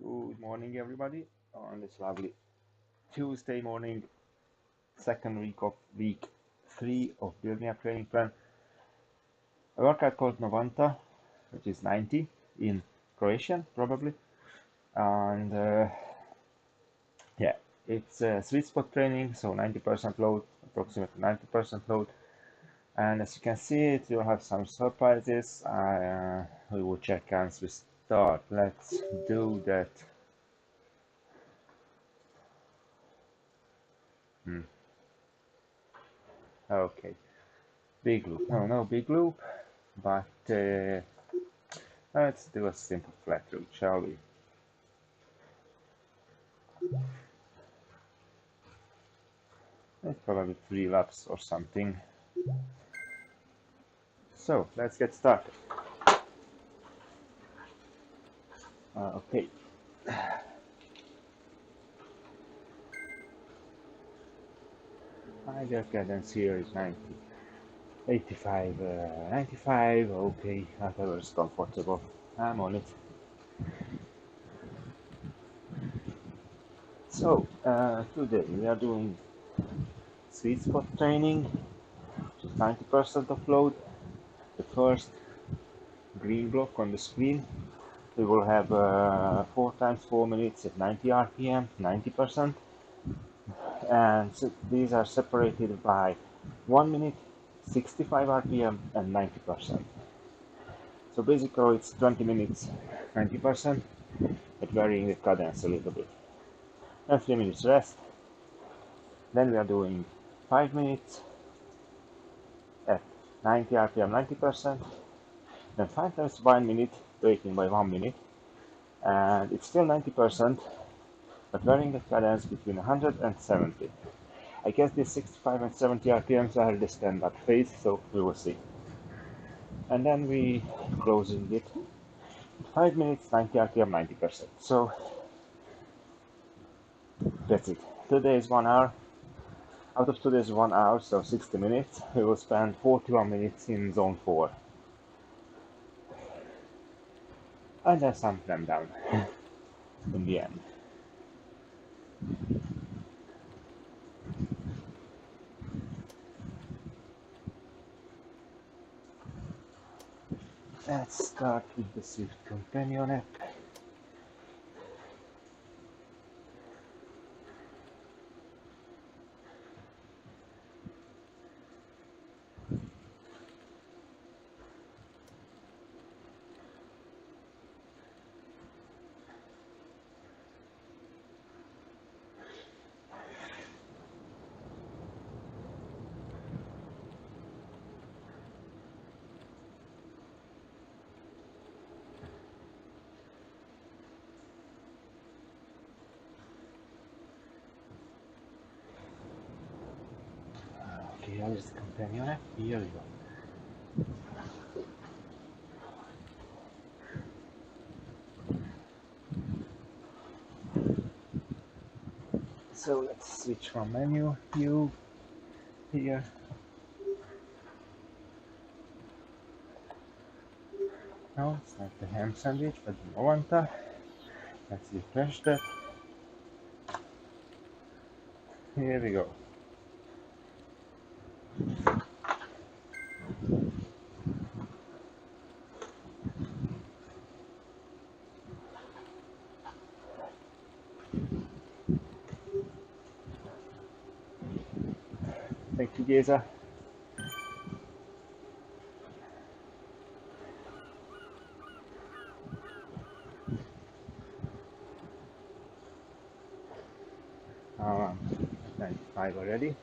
Good morning, everybody, on this lovely Tuesday morning, second week of week 3 of building a training plan. A workout called Novanta, which is 90 in Croatian, probably. And yeah, it's a sweet spot training, so 90% load, approximately 90% load. And as you can see, it will have some surprises. We will check once we start. Let's do that. Okay, big loop. No big loop, but let's do a simple flat route, shall we? It's probably 3 laps or something. So let's get started. Okay. Ideal cadence here is 90, 85, 95, okay, whatever is comfortable. I'm on it. So, today we are doing sweet spot training, which is 90% of load. The first green block on the screen, we will have 4 times 4 minutes at 90 RPM, 90%. And so these are separated by 1 minute, 65 RPM, and 90%. So basically it's 20 minutes, 90%, but varying the cadence a little bit. And 3 minutes rest. Then we are doing 5 minutes at 90 RPM, 90%. Then 5 times 1 minute, breaking by 1 minute. And it's still 90%, but varying the cadence between 100 and 70. I guess these 65 and 70 RPMs are the standard phase, so we will see. And then we closing it 5 minutes, 90 RPM, 90%. So that's it. Today is 1 hour. Out of today's 1 hour, so 60 minutes, we will spend 41 minutes in zone 4. And then some climb down in the end. Let's start with the Zwift companion app. Okay, here's the companion app. Here we go. So let's switch from menu view here. No, it's not the ham sandwich, but the Novanta. Let's refresh that. Here we go. Thank you, Geza. I'm 95 already.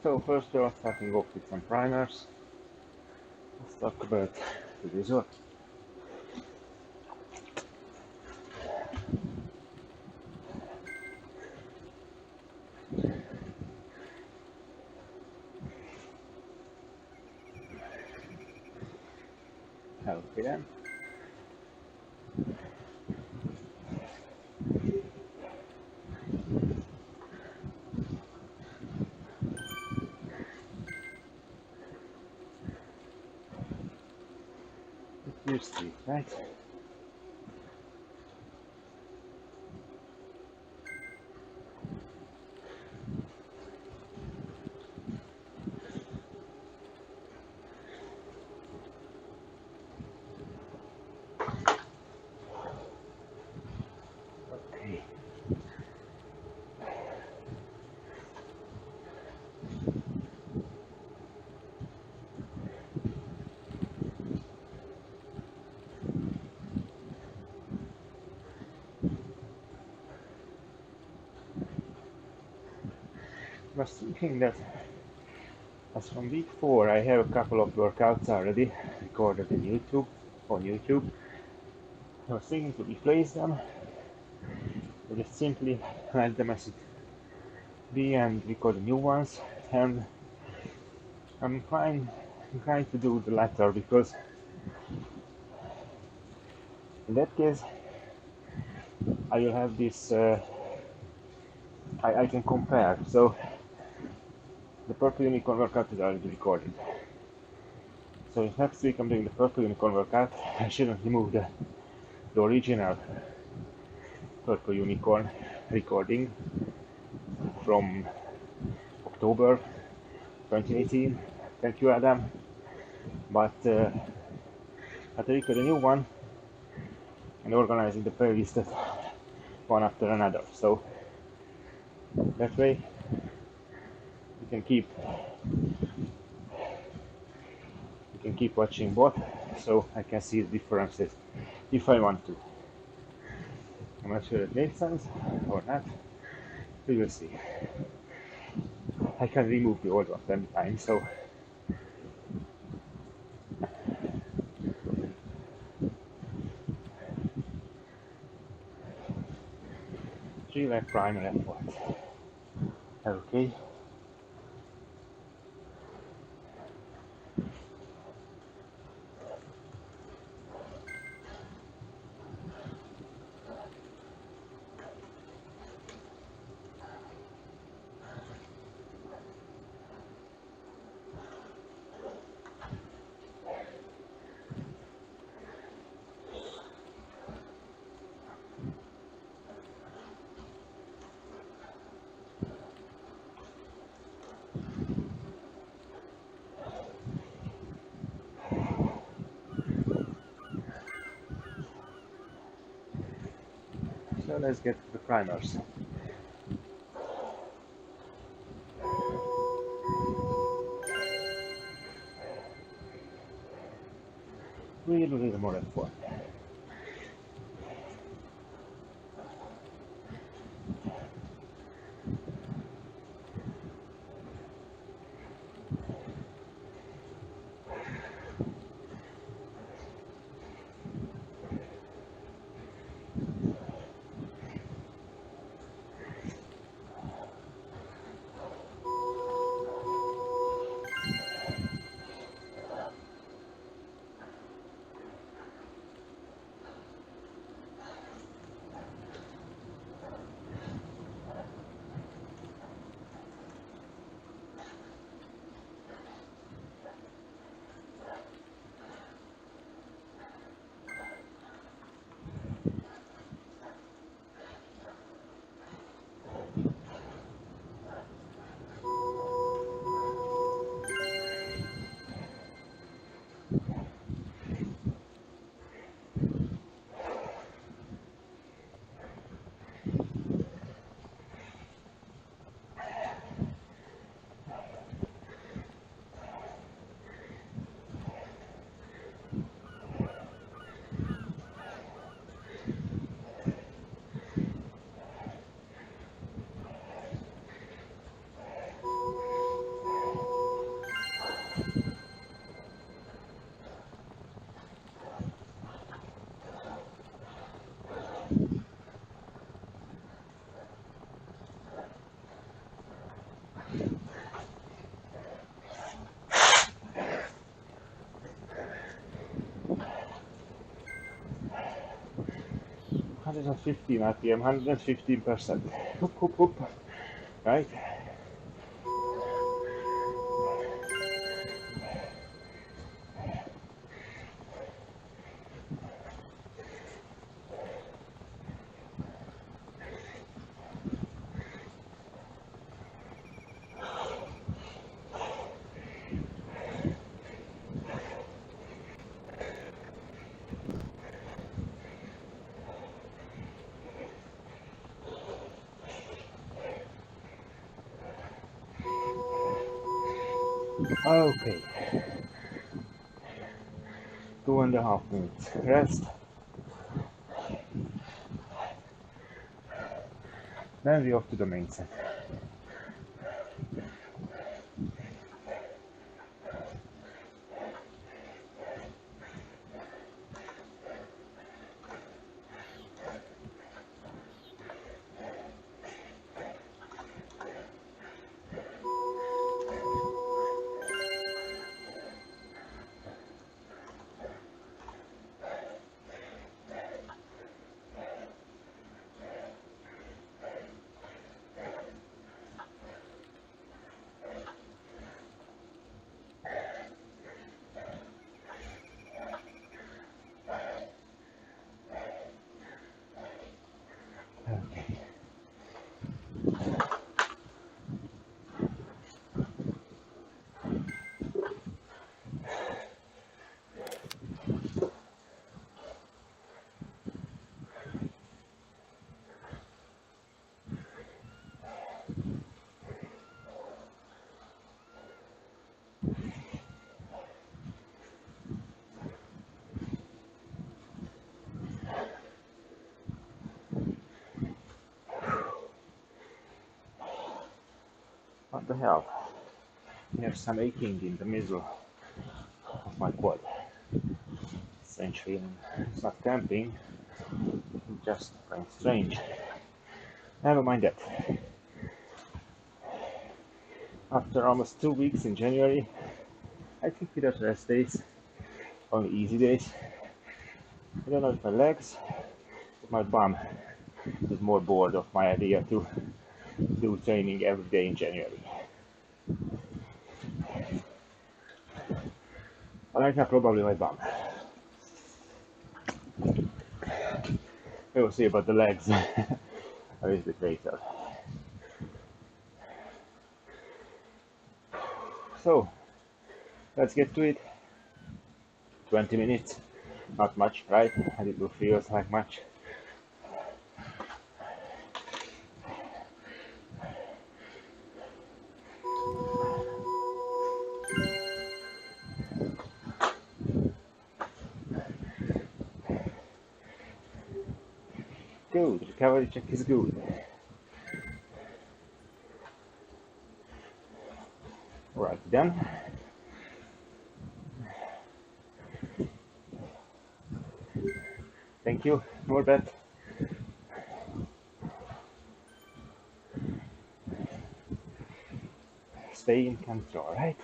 So first we are starting off with some primers. Let's talk about the result. Okay then. Here's the right. was thinking that as from week 4 I have a couple of workouts already recorded in YouTube, on YouTube. I was thinking to replace them, or just simply let them as it be and record new ones, and I'm trying to do the latter, because in that case I will have this, I can compare. So the Purple Unicorn workout is already recorded. So if next week I'm doing the Purple Unicorn workout, I shouldn't remove the original Purple Unicorn recording from October 2018. Thank you, Adam. But I record a new one and organizing the playlist one after another. So that way you can keep watching both, so I can see the differences if I want to. I'm not sure it makes sense or not. We will see. I can remove the old one anytime, so three leg primer effort. Okay. So let's get to the primers. Really more effort. Hundred and 15 RPM, 115%. Whoop, whoop, whoop. Right? Okay. 2.5 minutes rest. Then we off to the main set. the hell? There's some aching in the middle of my quad. Essentially, it's not cramping, it's just plain strange. Never mind that. After almost 2 weeks in January, I think without rest days, only easy days, I don't know if my legs or my bum is more bored of my idea to do training every day in January. But right now, probably my bum. We'll see about the legs. A little bit later. So, let's get to it. 20 minutes. Not much, right? And it will feel like much. Good, recovery check is good. Right, done. Thank you, more bet. Stay in control, right?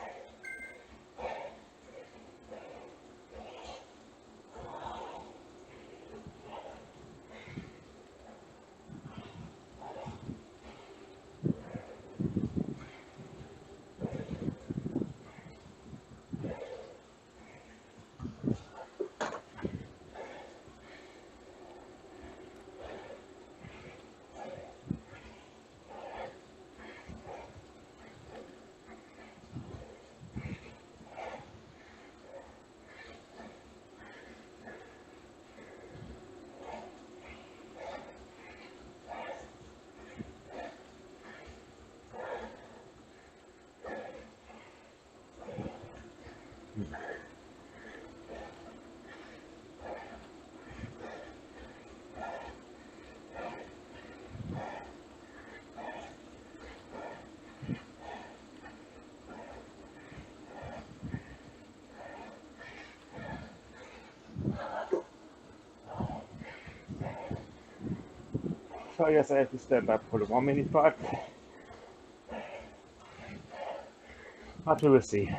So I guess I have to step up for the 1 minute part. But we will see.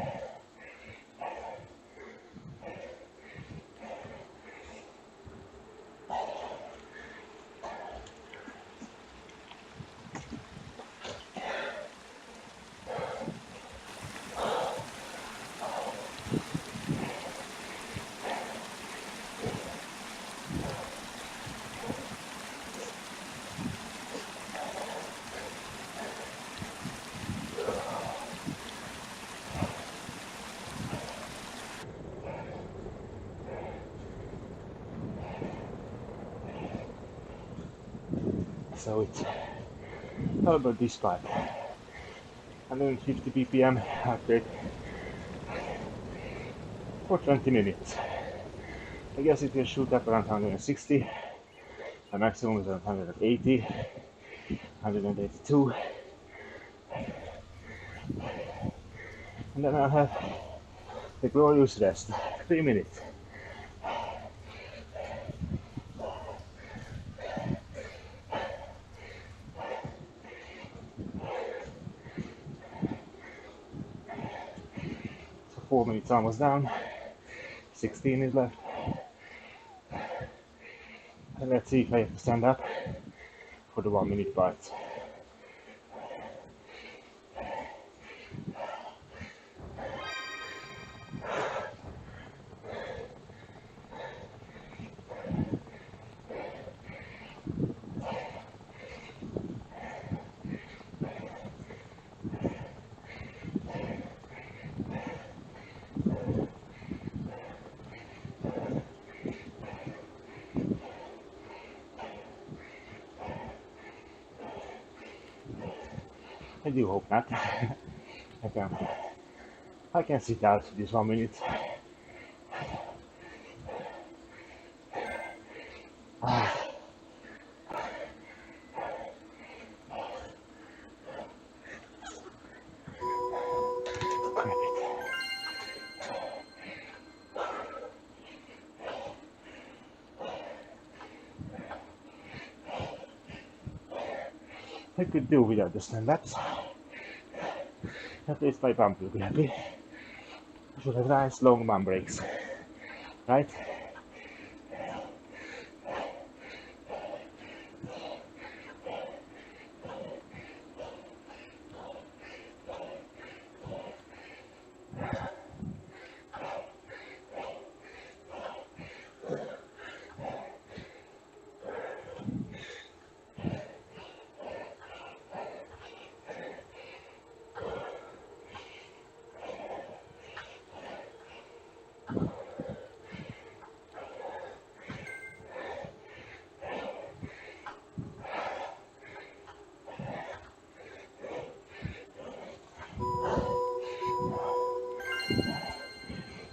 So it's all about this part. 150 ppm heart rate for 20 minutes. I guess it will shoot up around 160. The maximum is around 180, 182. And then I'll have the glorious rest, 3 minutes. So 4 minutes almost down, 16 is left. And let's see if I have to stand up for the 1 minute part. I do hope not. I can sit out this 1 minute. I could do without the stand-ups. At least my bum will be happy. I should have nice long bum breaks, right?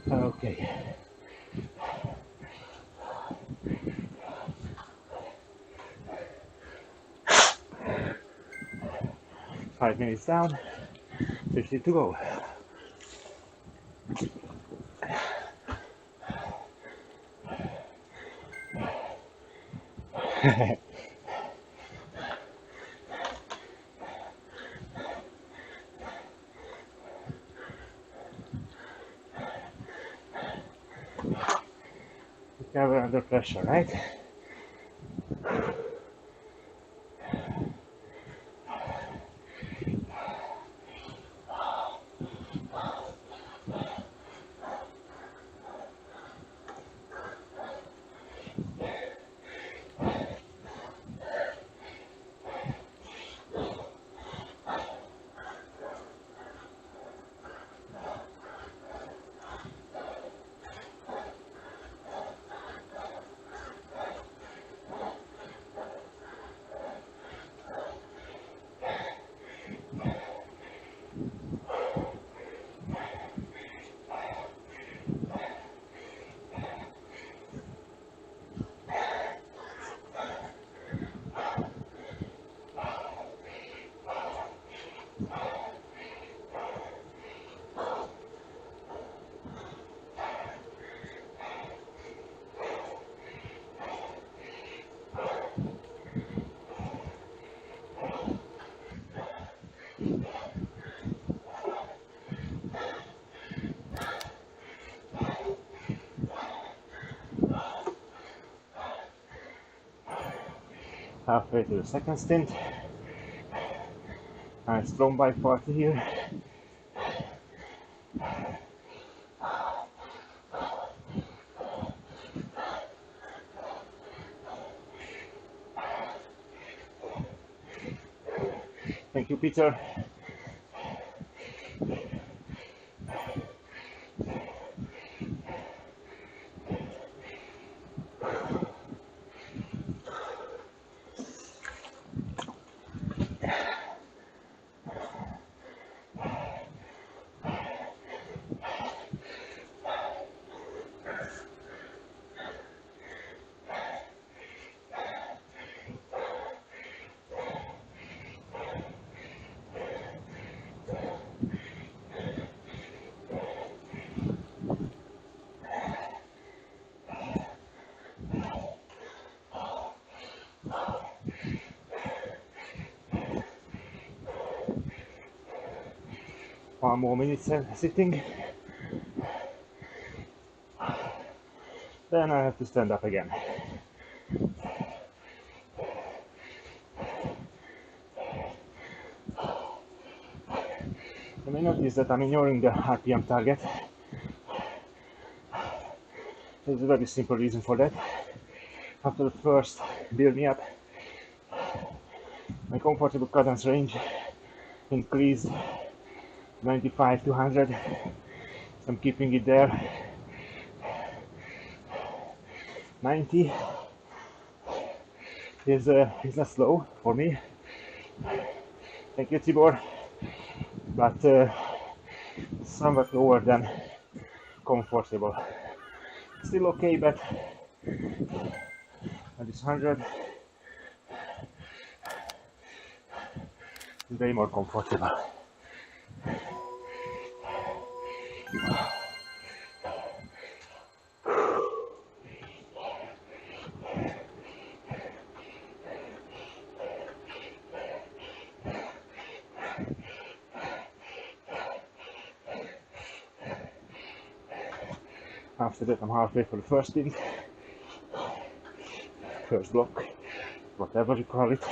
Okay. 5 minutes down, 50 to go. Never under pressure, right? Halfway to the second stint. Nice strong bike party here. Thank you, Peter. One more minute sitting. Then I have to stand up again. You may notice that I'm ignoring the RPM target. There's a very simple reason for that. After the first build me up, my comfortable cadence range increased 95 to 100. So I'm keeping it there. 90 is not slow for me. Thank you, Tibor. But somewhat lower than comfortable. Still okay, but at this 100 is way more comfortable. After that I'm halfway for the first thing, first block, whatever you call it.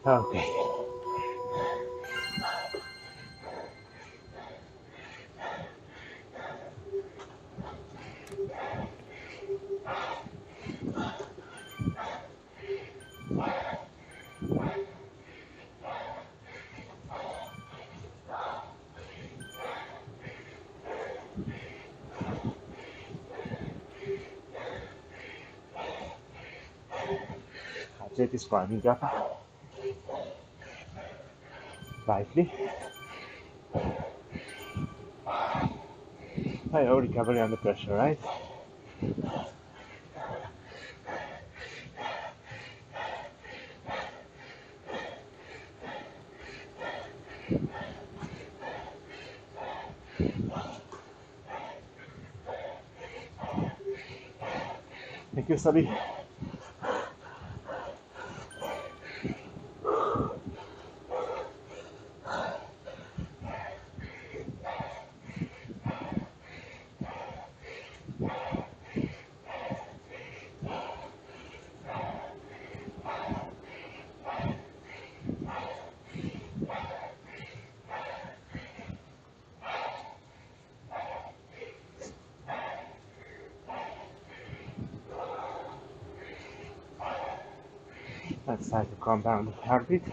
Okay. I'll take this climbing up lightly. I already recovery under pressure, right? Thank you, Sabi. Let's try to calm down the heartbeat.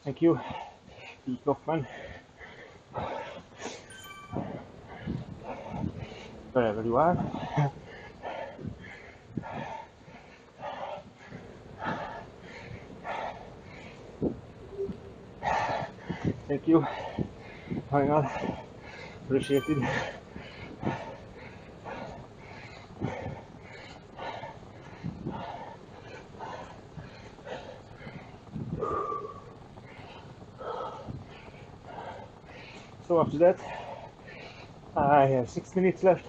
Thank you, Pete Hoffman, wherever you are. Thank you. Hang on. Appreciate it. So after that, I have 6 minutes left.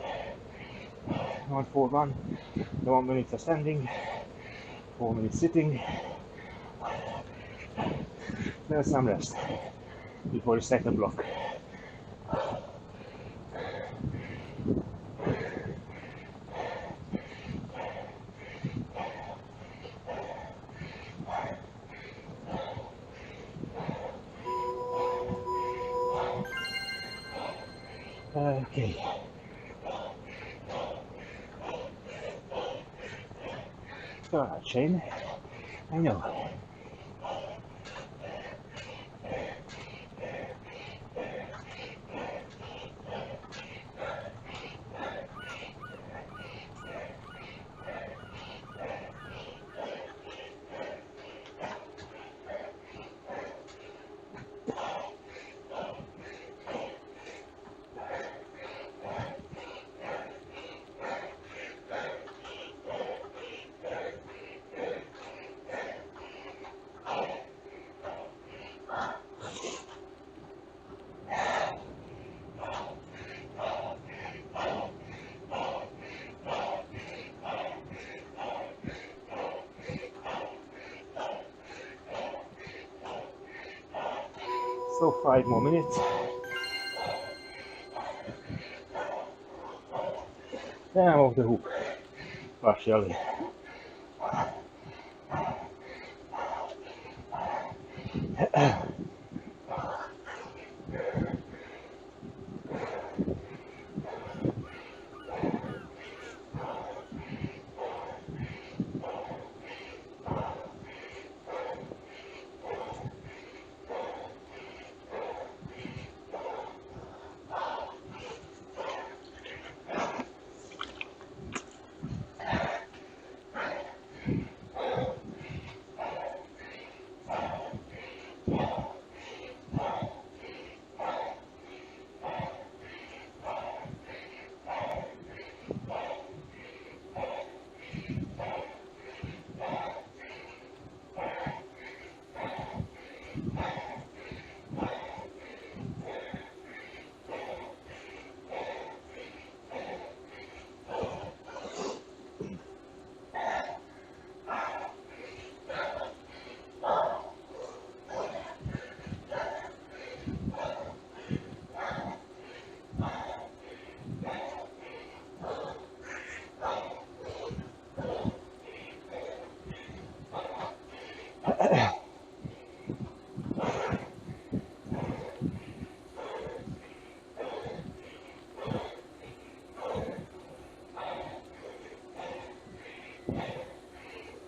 141. The 1 minute are standing, 4 minutes sitting. Then some rest before the second block. Okay. Alright, Shane. I know. So 5 more minutes. Then I'm off the hoop, partially.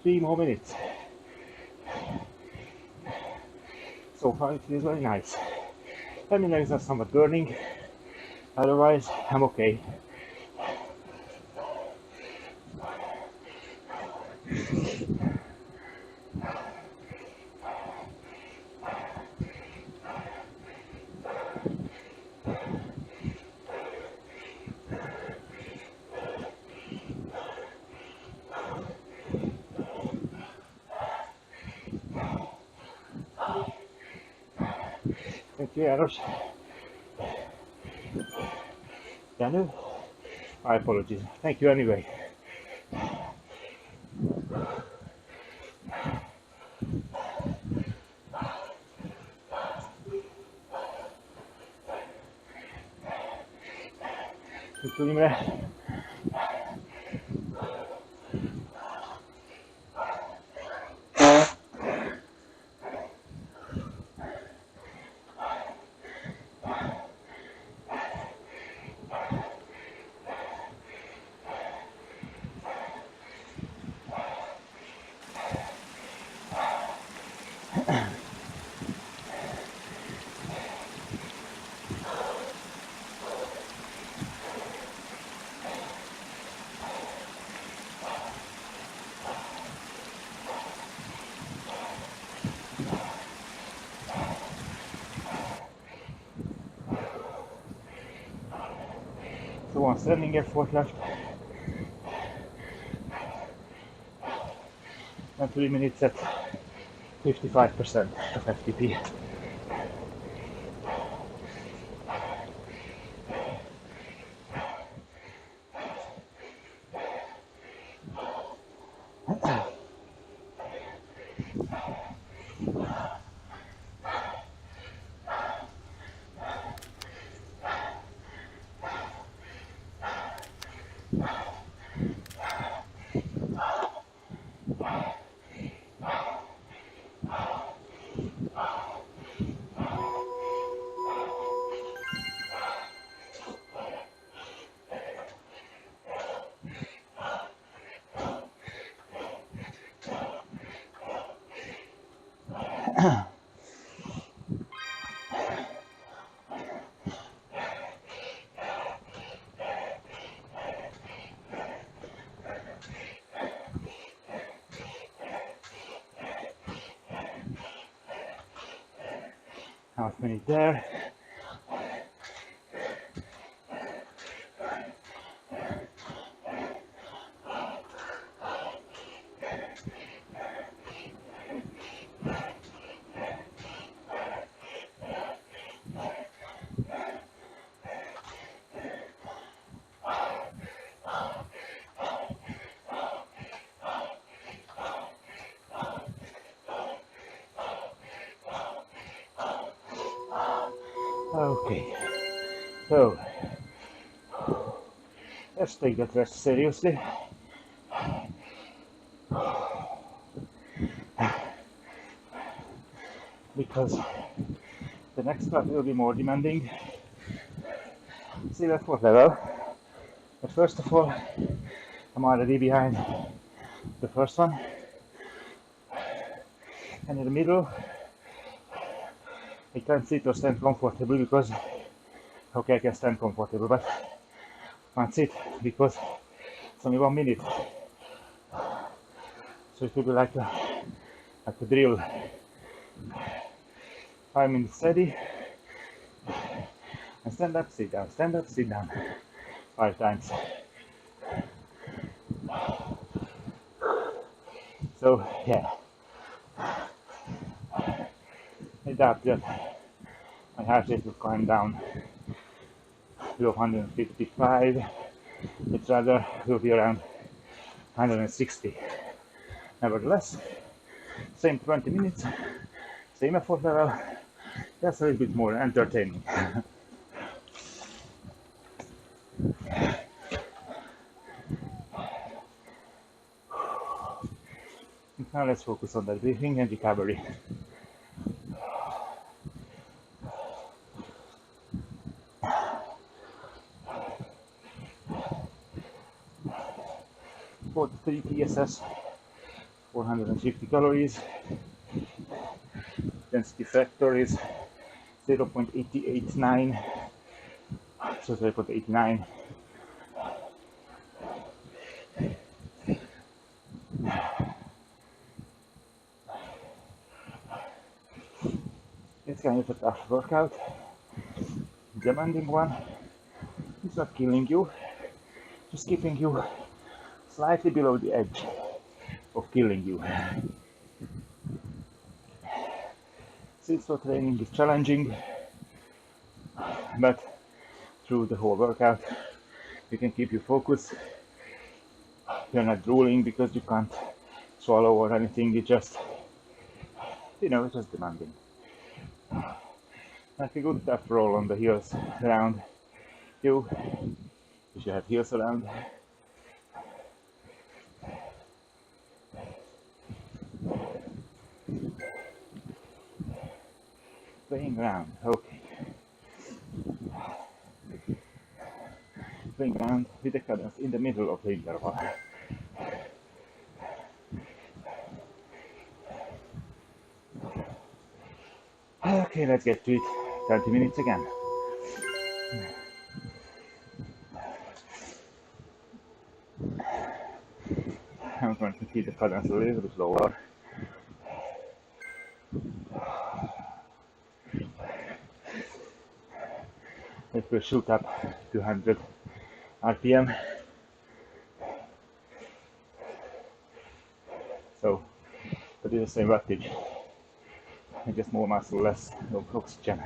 Three more minutes. So far it feels very nice. I mean, legs are somewhat burning, otherwise I'm okay. Thank you, Eros. Danu? My apologies. Thank you anyway. Thank you, Imre. So one standing effort left. And 3 minutes at 55% of FTP. Half minute there. Okay, so let's take that rest seriously. Because the next part will be more demanding. See, that's what level. But first of all, I'm already behind the first one. And in the middle, I can't sit or stand comfortably because, okay, I can stand comfortable, but I can't sit because it's only 1 minute. So it will be like a drill. 5 minutes steady, and stand up, sit down, 5 times. So yeah, I doubt that my heart rate will climb down below 155. It rather will be around 160. Nevertheless, same 20 minutes, same effort level, just a little bit more entertaining. Now let's focus on that breathing and recovery. For 3 TSS, 450 calories, density factor is 0.889, so 0.89. It's kind of a tough workout, demanding one. It's not killing you, just keeping you slightly below the edge of killing you. Since the training is challenging, but through the whole workout, you can keep your focus. You're not drooling because you can't swallow or anything. It's just, it's just demanding. Like a good tough roll on the heels around you, if you have heels around. Playing around, okay. Playing around with the cadence in the middle of the interval. Okay, let's get to it. 30 minutes again. I'm going to keep the cadence a little bit lower. It will shoot up to 100 RPM. So, but it's the same wattage. Just more muscle, less oxygen.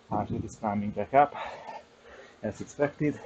Heart rate is climbing back up as expected.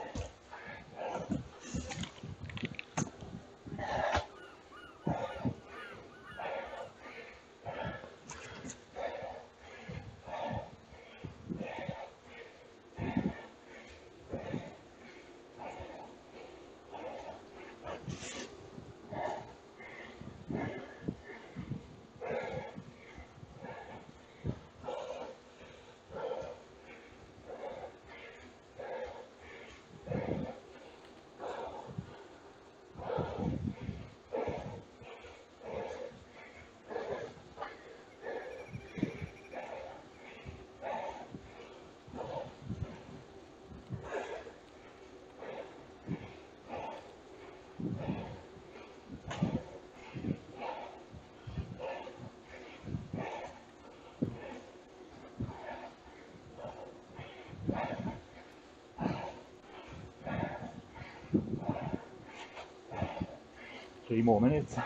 Three more minutes.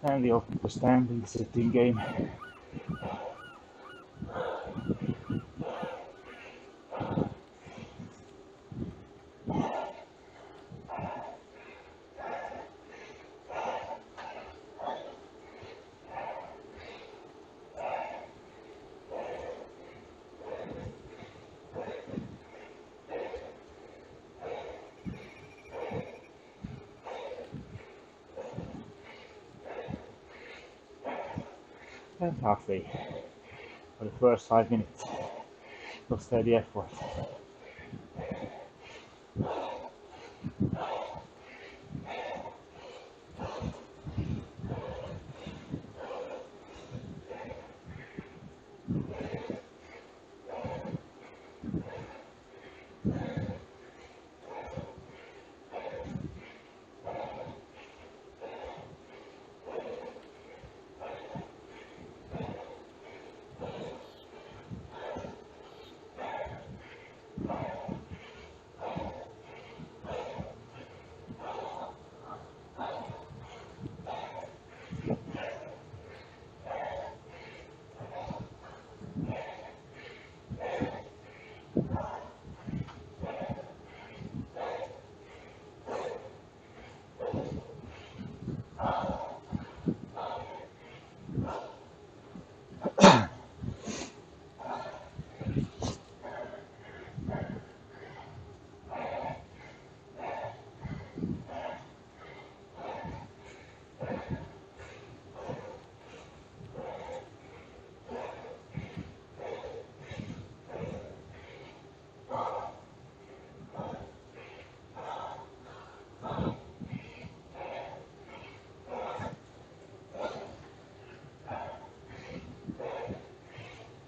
And the standing sitting game. and halfway for the first 5 minutes of steady effort.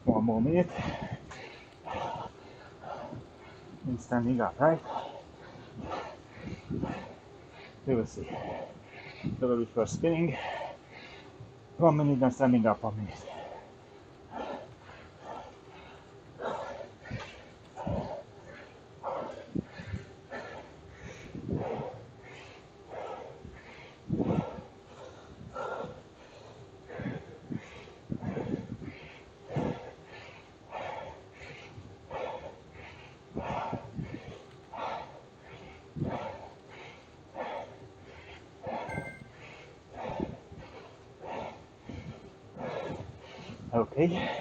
One more minute. And standing up, right? We will see. So will be first spinning. 1 minute and standing up 1 minute. Okay.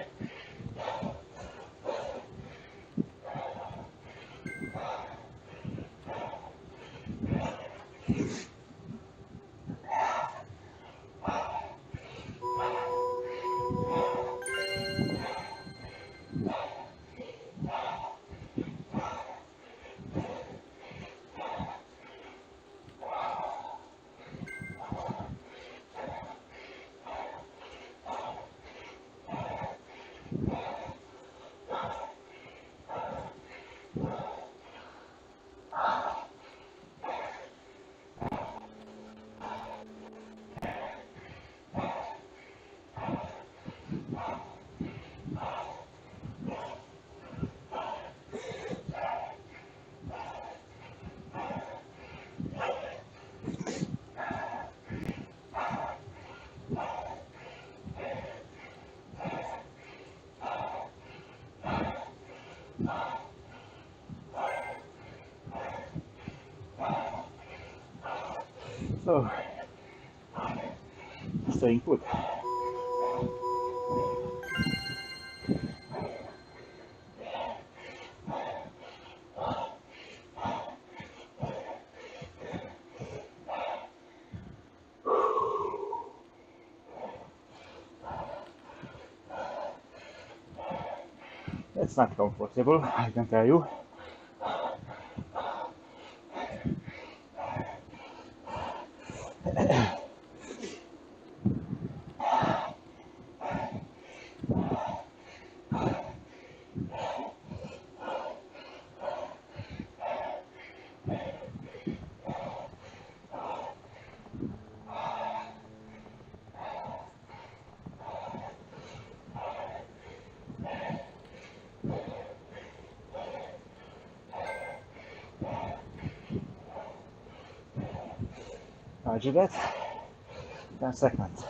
So, staying put. It's not comfortable, I can tell you. Roger that. 10 seconds.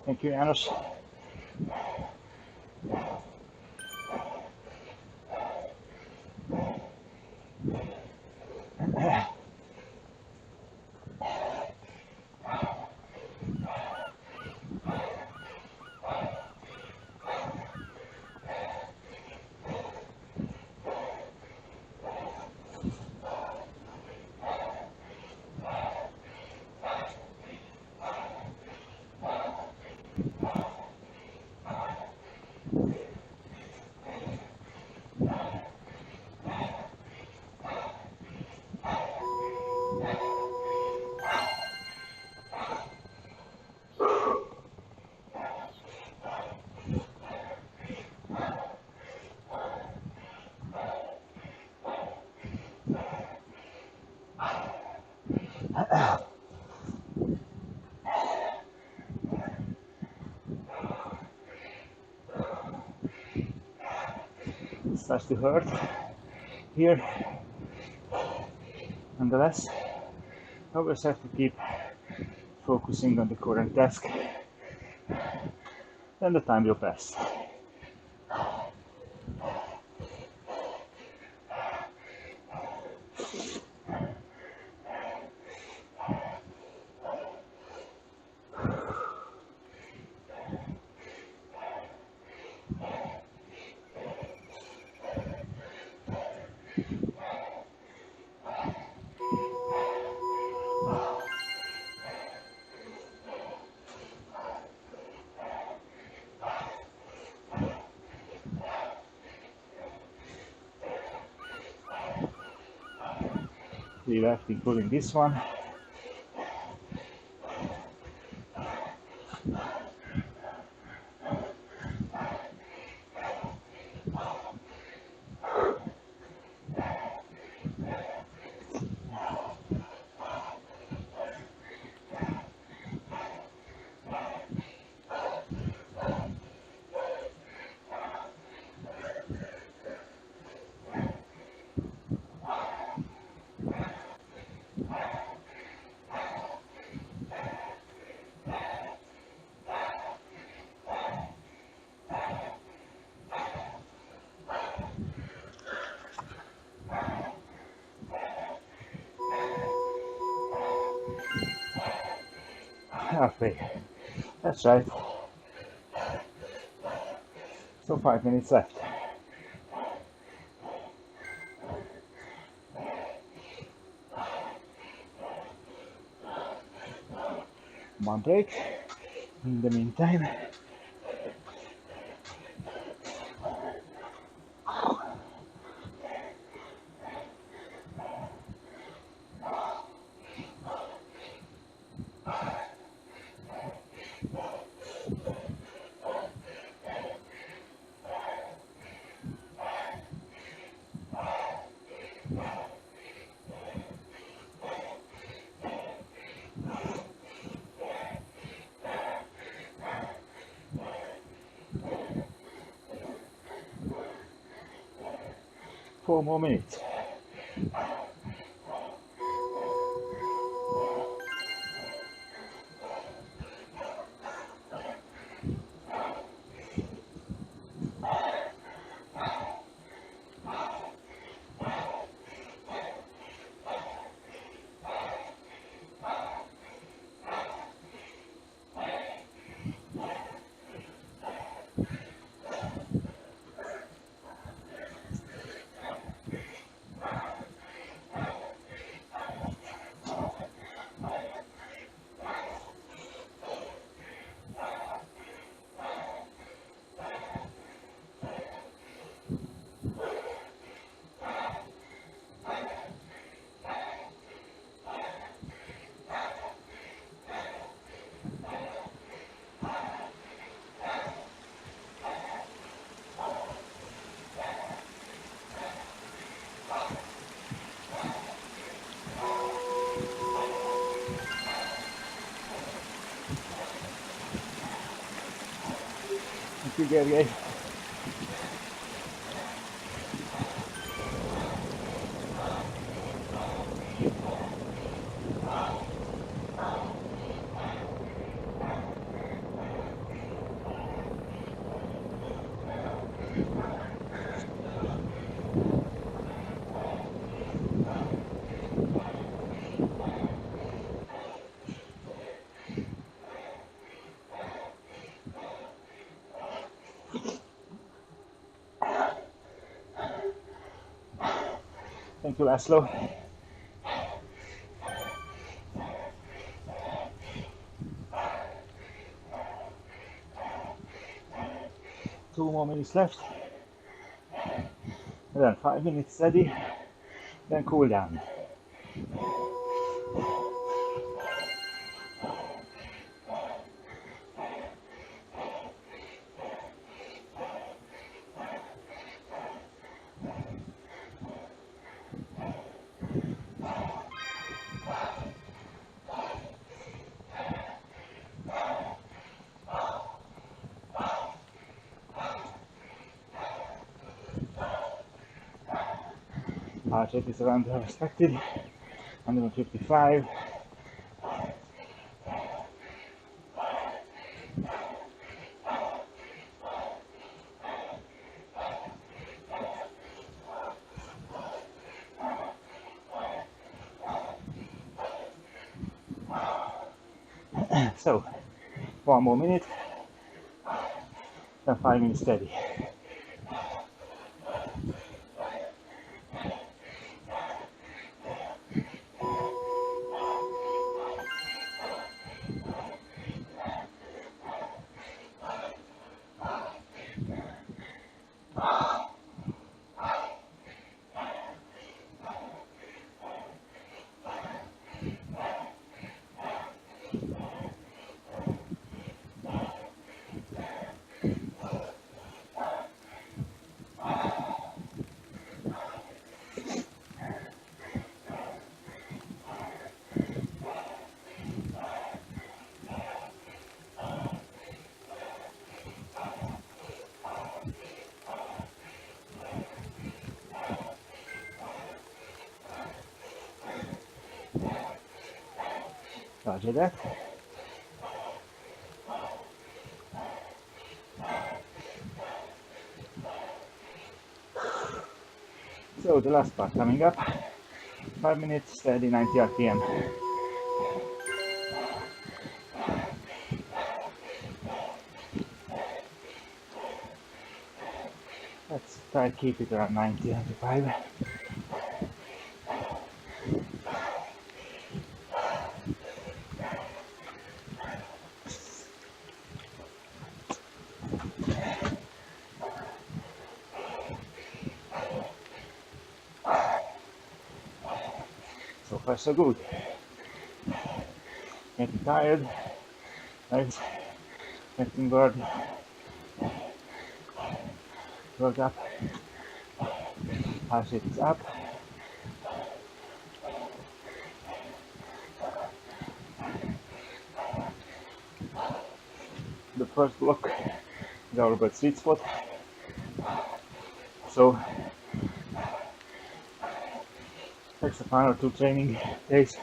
Thank you, Janos. starts to hurt here. Nonetheless, I always have to keep focusing on the current task, then the time will pass. We left including this one. Halfway. That's right. So 5 minutes left. One break. In the meantime, four more minutes. Thank you, Gary. Thank you, Laszlo. Two more minutes left. And then 5 minutes steady, then cool down. Heart rate is around the expected, 155. So, 1 more minute, then 5 minutes steady. Roger that. So the last part coming up, 5 minutes, steady, 90 RPM. Let's try to keep it around 90, 95. So far so good. Getting tired, legs getting bored, work up, heart rate is up. The first block is our about sweet spot, so takes a 1 or 2 training days,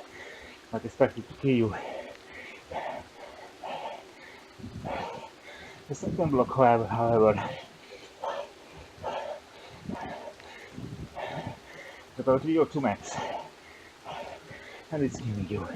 but expect it to kill you. The second block, however, is about Power2Max, and it's killing you.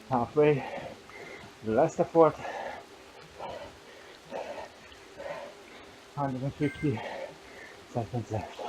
Halfway, the last effort, 150 seconds left.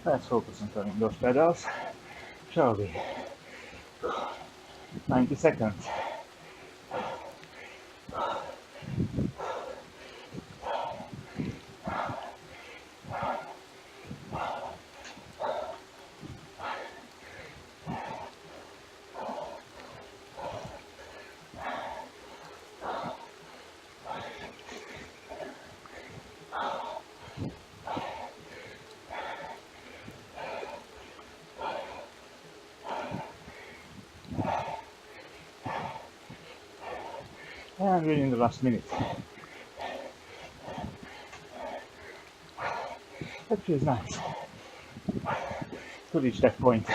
Let's focus on turning those pedals, shall we? 90 seconds. And we're in the last minute. That feels nice to reach that point.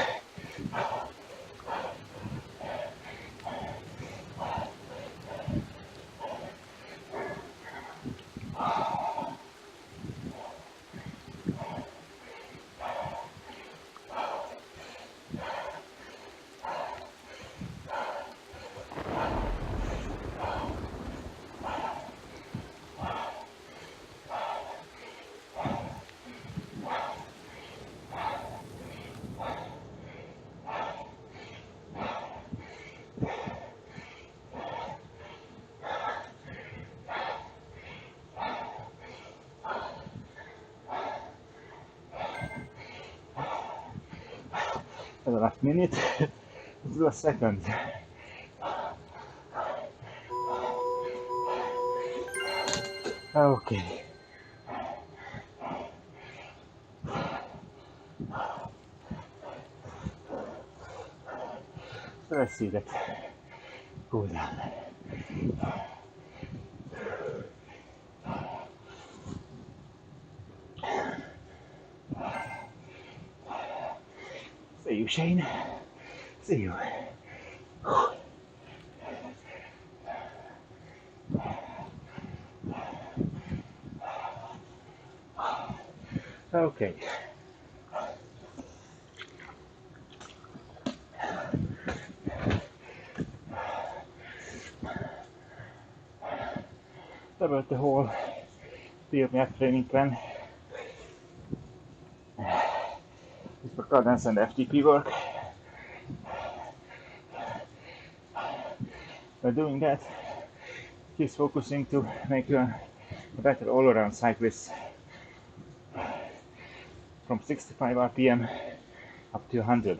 For the last minute, it's the second. Okay. So let's see that go down. See you, Shane. See you. Okay. About the whole BMF training plan. It's for cadence and FTP work. By doing that, he's focusing to make you a better all-around cyclist from 65 RPM up to 100,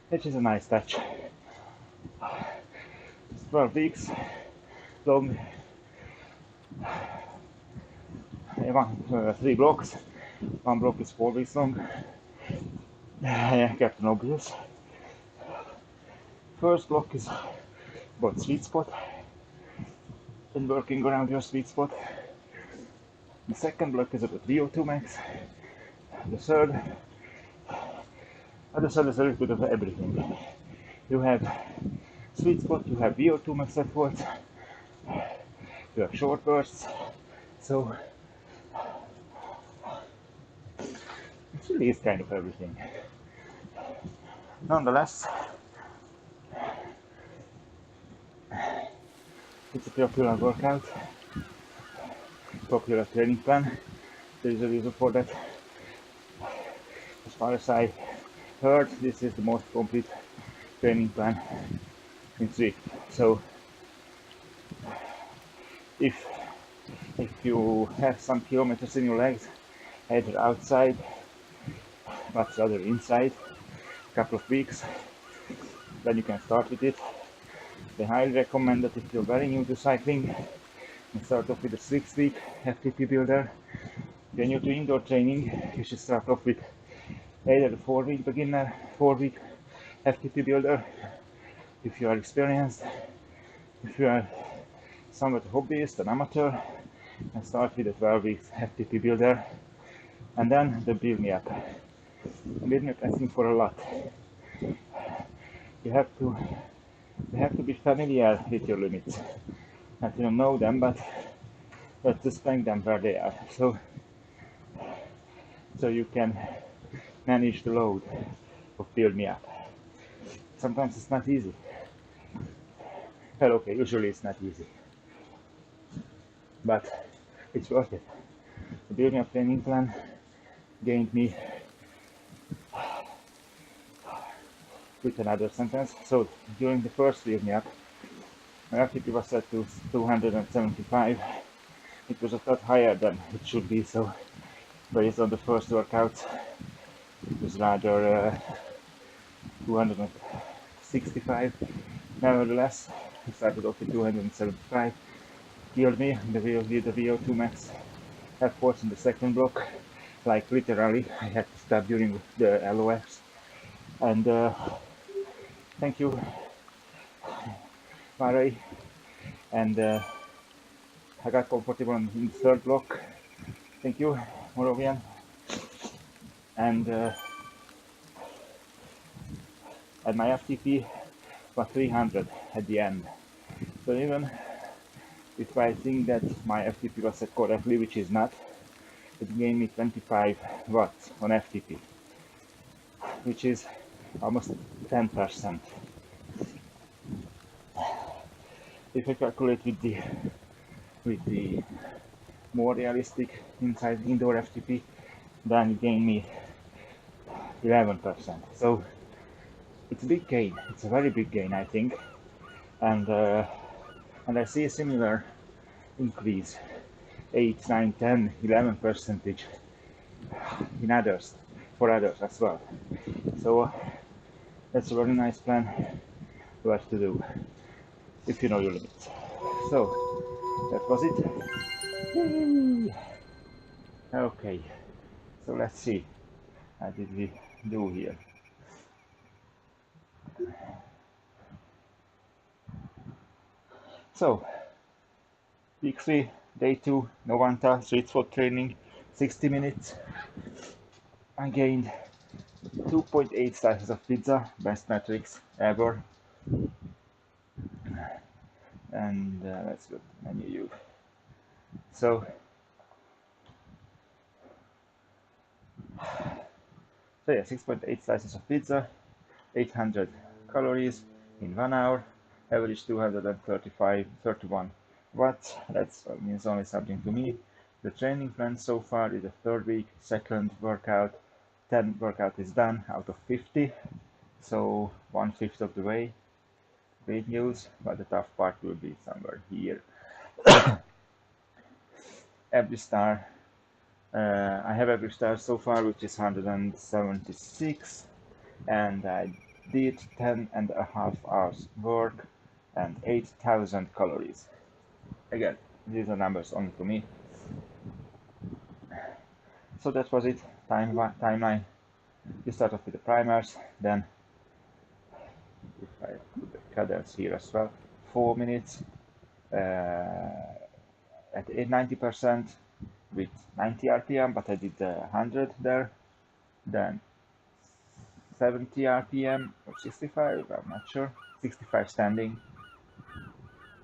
which is a nice touch. It's 12 weeks long, 3 blocks. One block is 4 weeks long. Captain Obvious. First block is about sweet spot and working around your sweet spot. The second block is about VO2Max. The third is a little bit of everything. You have sweet spot, you have VO2Max effort, you have short bursts, so it really is kind of everything. Nonetheless, it's a popular workout, popular training plan. There is a reason for that. As far as I heard, this is the most complete training plan in Zwift. So if you have some kilometers in your legs, either outside, but rather inside, a couple of weeks, then you can start with it. I highly recommend that if you're very new to cycling, and start off with a 6-week FTP builder. If you're new to indoor training, you should start off with either the 4-week beginner, 4-week FTP builder. If you are experienced, if you are somewhat a hobbyist, an amateur, and start with a 12-week FTP builder, and then the build me up. Build me up asking for a lot. You have to be familiar with your limits. Not to know them, but to spank them where they are. So you can manage the load of build me up. Sometimes it's not easy. Well, okay, usually it's not easy, but it's worth it. The build me up training plan gained me with another sentence. So during the first warm-up, my FTP was set to 275. It was a lot higher than it should be, so based on the first workout, it was rather 265. Nevertheless, I started off with 275. Killed me the W3D2 efforts in the second block. Like literally, I had to stop during the LOS. And thank you, Murray. And I got comfortable in the third block. Thank you, Moravian. And my FTP was 300 at the end. So even if I think that my FTP was set correctly, which is not, it gave me 25 watts on FTP, which is almost 10%. If I calculate with the more realistic indoor FTP, then it gave me 11%. So it's a big gain. It's a very big gain, I think, and I see a similar increase, 8, 9, 10, 11% in others, for others as well. So that's a very nice plan to have to do if you know your limits. So that was it. Yay! Okay, so let's see, how did we do here? So week 3, day 2, Novanta street sport training, 60 minutes. I gained 2.8 slices of pizza, best metrics ever. And let's go to menu view. So yeah, 6.8 slices of pizza, 800 calories in 1 hour, average 231 watts. That means only something to me. The training plan so far is the third week, second workout, 10 workout is done out of 50, so 1/5 of the way. Great news, but the tough part will be somewhere here. Every star, I have every star so far, which is 176, and I did 10.5 hours work and 8,000 calories. Again, these are numbers only to me. So that was it. Timeline. You start off with the primers, then if I put the cadence here as well, 4 minutes at 90% with 90 RPM, but I did 100 there. Then 70 RPM or 65, I'm not sure. 65 standing.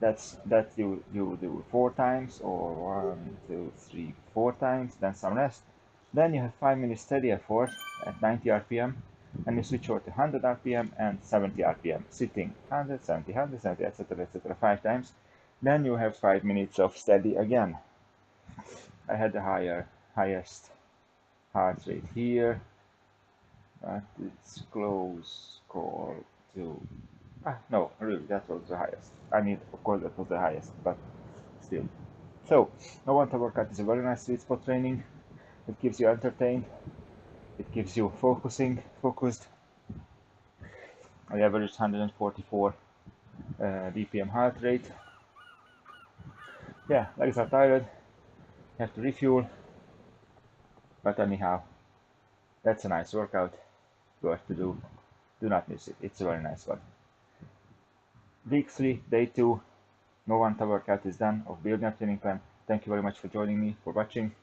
That you do 4 times, or 1, 2, 3, 4 times, then some rest. Then you have 5 minutes steady effort at 90 RPM, and you switch over to 100 RPM and 70 RPM, sitting 170, 170, etc., 5 times. Then you have 5 minutes of steady again. I had the highest heart rate here, but it's close call to. No, really, that was the highest. I mean, of course, that was the highest, but still. So, Novanta workout is a very nice sweet spot training. It keeps you entertained. It keeps you focused. I averaged 144 BPM heart rate. Yeah, legs are tired. You have to refuel. But anyhow, that's a nice workout. You have to do. Do not miss it. It's a very nice one. Week 3, day 2, Novanta workout is done of Building a Training Plan. Thank you very much for joining me, for watching.